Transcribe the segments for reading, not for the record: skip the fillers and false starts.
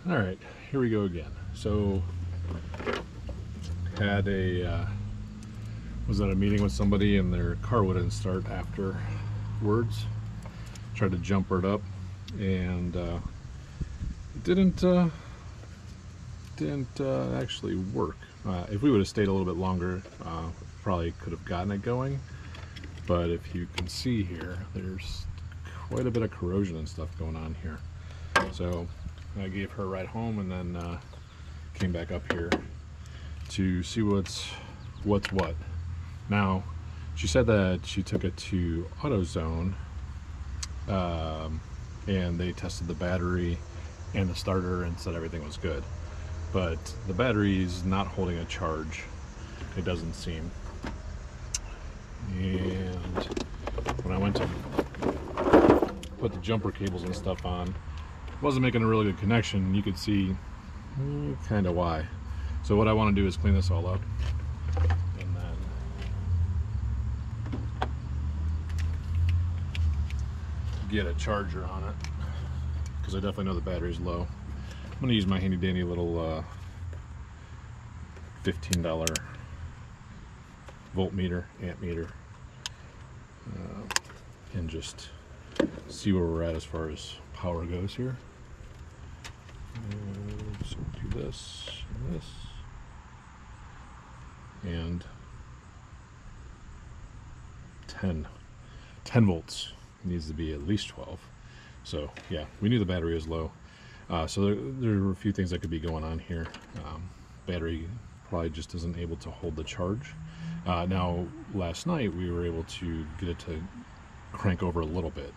All right, here we go again. So, had a was at a meeting with somebody and their car wouldn't start afterwards. Tried to jumper it up, and it didn't actually work. If we would have stayed a little bit longer, probably could have gotten it going. But if you can see here, there's quite a bit of corrosion and stuff going on here. So I gave her a ride home and then came back up here to see what's what. Now, she said that she took it to AutoZone and they tested the battery and the starter and said everything was good. But the battery's not holding a charge, it doesn't seem. And when I went to put the jumper cables and stuff on, wasn't making a really good connection. You could see kind of why. So what I want to do is clean this all up and then get a charger on it, because I definitely know the battery's low. I'm going to use my handy dandy little $15 voltmeter, amp meter, and just see where we're at as far as power goes here. So we'll do this and this, and 10 volts. It needs to be at least 12. So yeah, we knew the battery was low. So there were a few things that could be going on here. Battery probably just isn't able to hold the charge. Now, last night we were able to get it to crank over a little bit,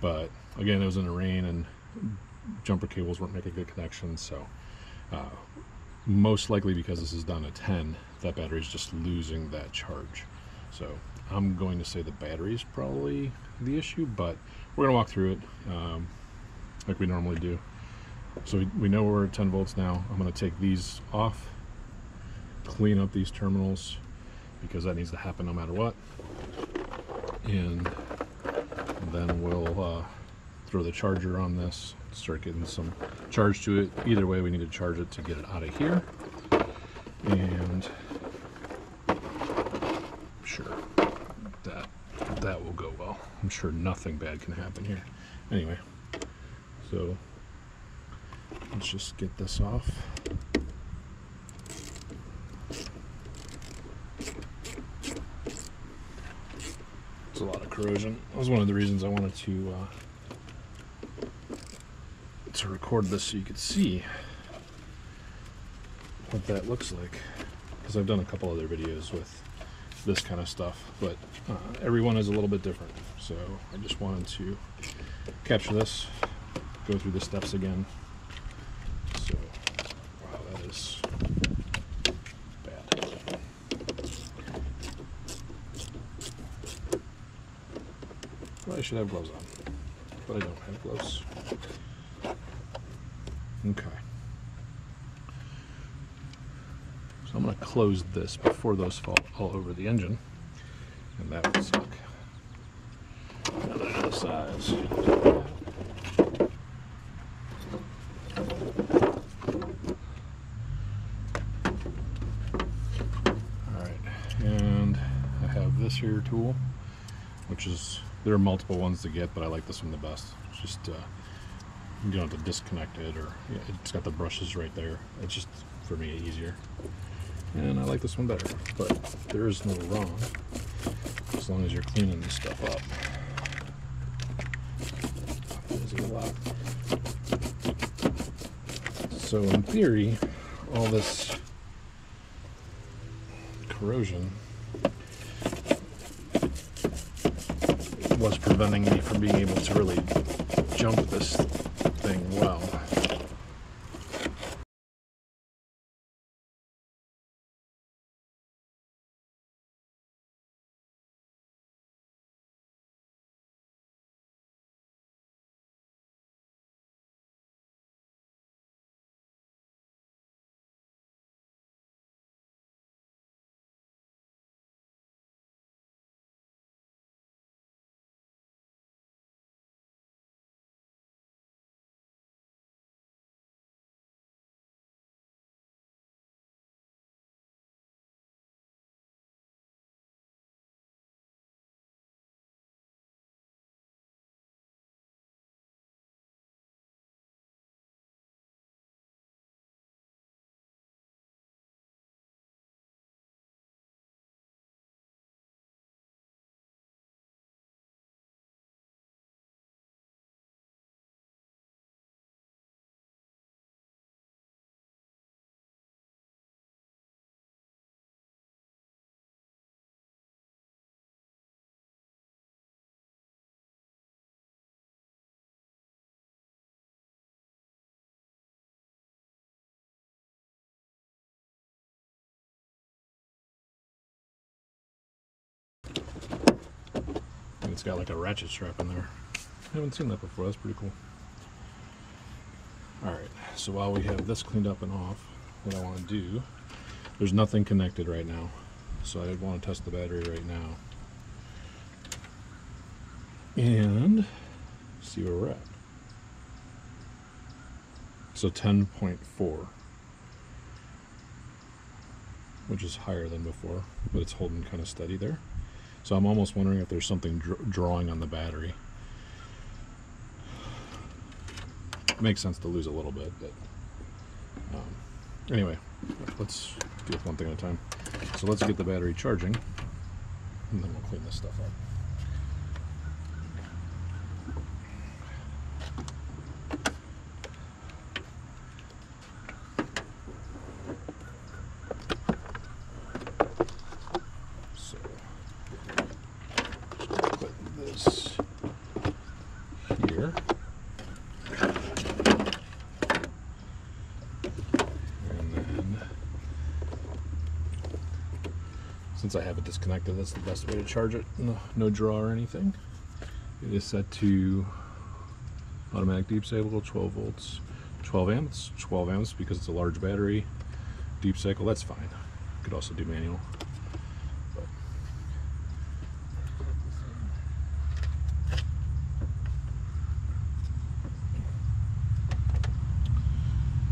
but again, it was in the rain and jumper cables weren't making good connections. So most likely, because this is done at 10, that battery's just losing that charge. So I'm going to say the battery's probably the issue, but we're gonna walk through it like we normally do. So we know we're at 10 volts now. I'm going to take these off, clean up these terminals, because that needs to happen no matter what. And then we'll throw the charger on this, start getting some charge to it. Either way, we need to charge it to get it out of here. And I'm sure that will go well. I'm sure nothing bad can happen here. Anyway, so let's just get this off. There's a lot of corrosion. That was one of the reasons I wanted to record this so you could see what that looks like, because I've done a couple other videos with this kind of stuff, but every one is a little bit different. So I just wanted to capture this, go through the steps again. So, wow, that is bad. Well, I should have gloves on, but I don't have gloves. Okay. So I'm going to close this before those fall all over the engine, and that would suck. Now the other sides. And I have this here tool, which is, there are multiple ones to get, but I like this one the best. It's just you don't have to disconnect it, or it's got the brushes right there. It's just, for me, easier, and I like this one better. But there is no wrong as long as you're cleaning this stuff up. There's a lot. So in theory, all this corrosion was preventing me from being able to really jump this thing well. got like a ratchet strap in there. I haven't seen that before. That's pretty cool. Alright, so while we have this cleaned up and off, what I want to do, there's nothing connected right now, so I want to test the battery right now and see where we're at. So 10.4, which is higher than before, but it's holding kind of steady there. So I'm almost wondering if there's something drawing on the battery. It makes sense to lose a little bit, but anyway, let's deal with one thing at a time. So let's get the battery charging, and then we'll clean this stuff up. So put this here. Since I have it disconnected, that's the best way to charge it. No draw or anything. It is set to automatic deep cycle, 12 volts, 12 amps. 12 amps because it's a large battery. Deep cycle, that's fine. Could also do manual. But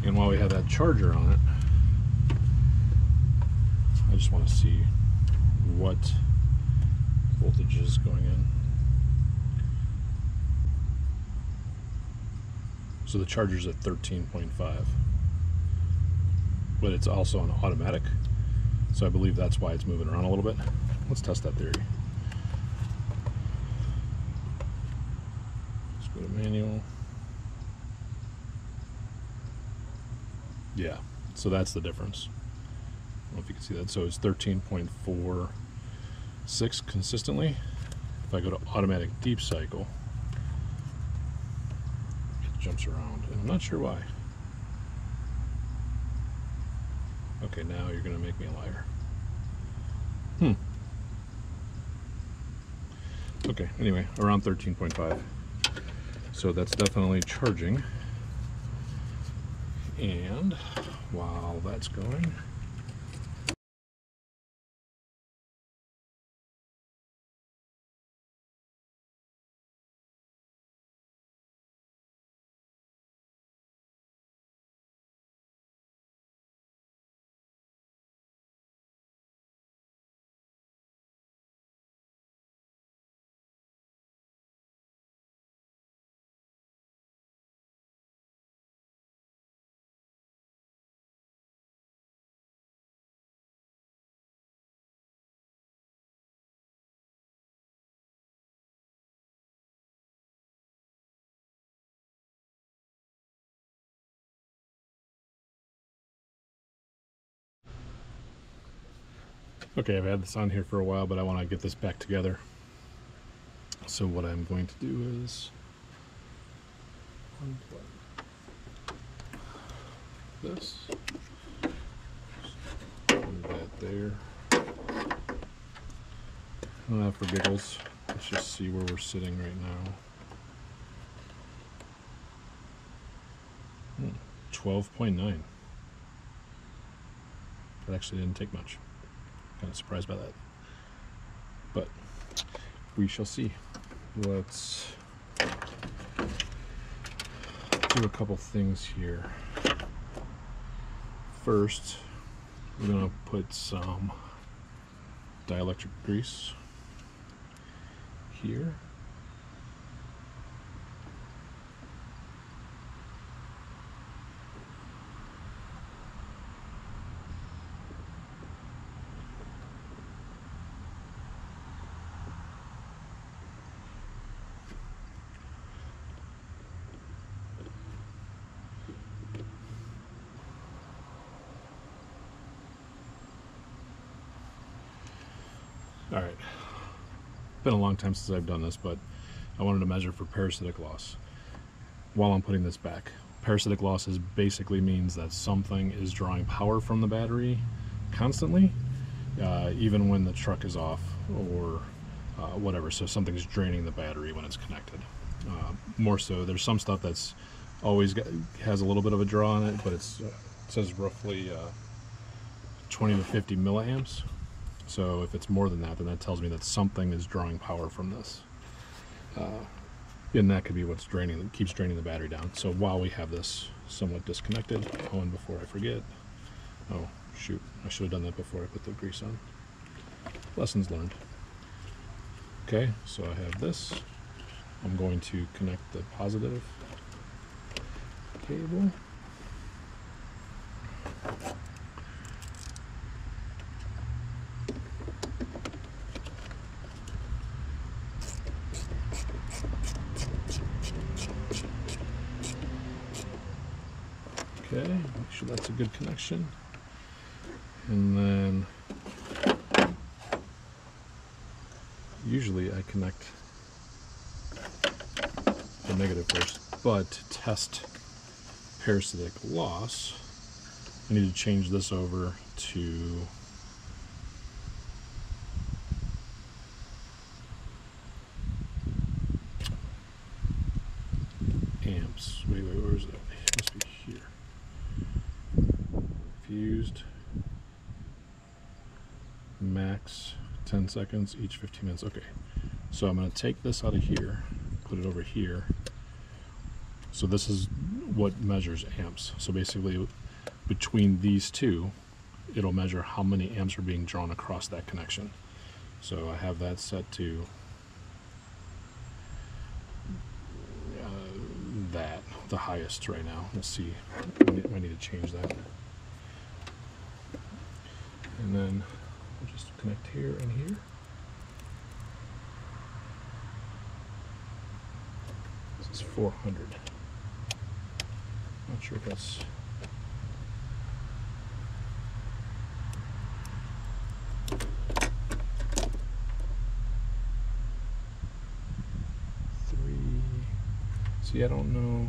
and while we have that charger on it, I just want to see what voltage is going in. So the charger's at 13.5, but it's also an automatic, so I believe that's why it's moving around a little bit. Let's test that theory. Let's go to manual. Yeah, so that's the difference. I don't know if you can see that. So it's 13.46 consistently. If I go to automatic deep cycle, it jumps around, and I'm not sure why. Okay, now you're going to make me a liar. Okay, anyway, around 13.5. So that's definitely charging. And while that's going, okay, I've had this on here for a while, but I want to get this back together. So what I'm going to do is unplug this, put that there. For giggles, let's just see where we're sitting right now. 12.9. That actually didn't take much. Kind of surprised by that, but we shall see. Let's do a couple things here. First, we're going to put some dielectric grease here. Alright, been a long time since I've done this, but I wanted to measure for parasitic loss while I'm putting this back. Parasitic loss basically means that something is drawing power from the battery constantly, even when the truck is off, or whatever. So something's draining the battery when it's connected. More so, there's some stuff that's always has a little bit of a draw on it, but it says roughly 20 to 50 milliamps. So if it's more than that, then that tells me that something is drawing power from this. And that could be what's keeps draining the battery down. So while we have this somewhat disconnected, and before I forget, oh shoot, I should have done that before I put the grease on. Lessons learned. Okay, so I have this. I'm going to connect the positive cable. Okay, make sure that's a good connection. And then usually I connect the negative first, but to test parasitic loss, I need to change this over to amps. Wait, where is it? It must be here. Fused max 10 seconds each 15 minutes. Okay, so I'm going to take this out of here, put it over here. So this is what measures amps. So basically between these two, it'll measure how many amps are being drawn across that connection. So I have that set to the highest right now. Let's see, I need to change that. And then I'll just connect here and here. This is 400. Not sure if that's see, I don't know,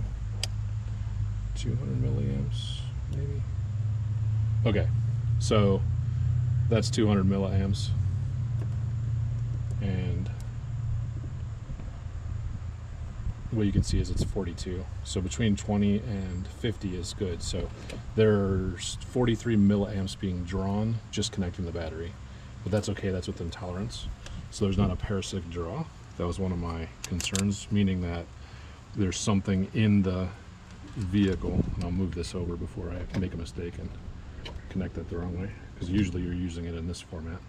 200 milliamps maybe. Okay, so that's 200 milliamps, and what you can see is it's 42. So between 20 and 50 is good. So there's 43 milliamps being drawn just connecting the battery, but that's okay, that's within tolerance. So there's not a parasitic draw. That was one of my concerns, meaning that there's something in the vehicle, and I'll move this over before I make a mistake and connect that the wrong way, because usually you're using it in this format.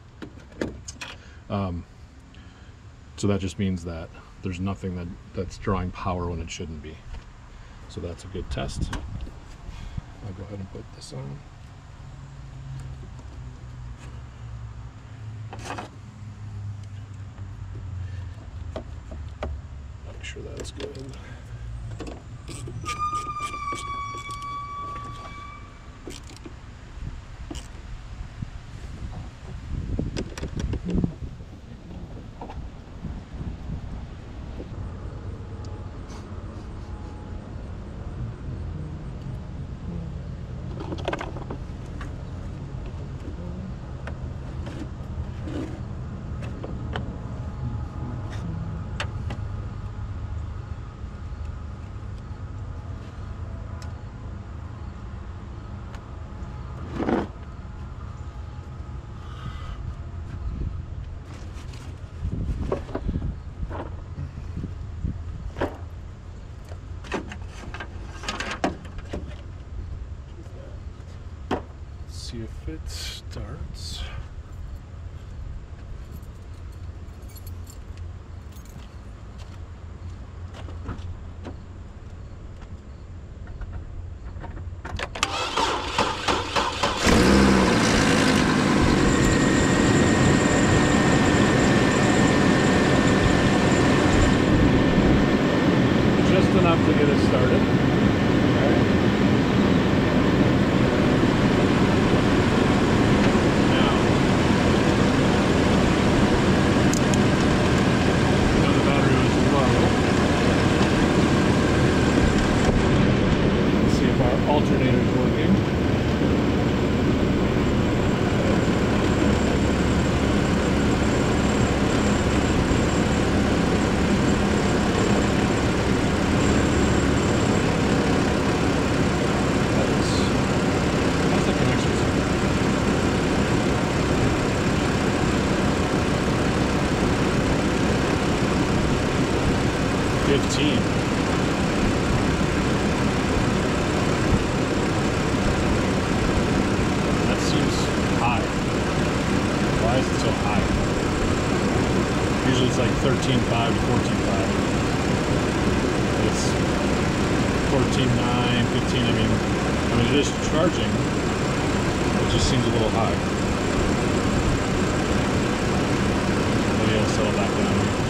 So that just means that there's nothing that's drawing power when it shouldn't be. So that's a good test. I'll go ahead and put this on. Make sure that's good. See if it starts. Just enough to get it started. Alternator's working. 15. That seems high. Why is it so high? Usually it's like 13.5 to 14.5. It's 14.9, 15. I mean, it is charging. It just seems a little high. Maybe I'll settle back down here.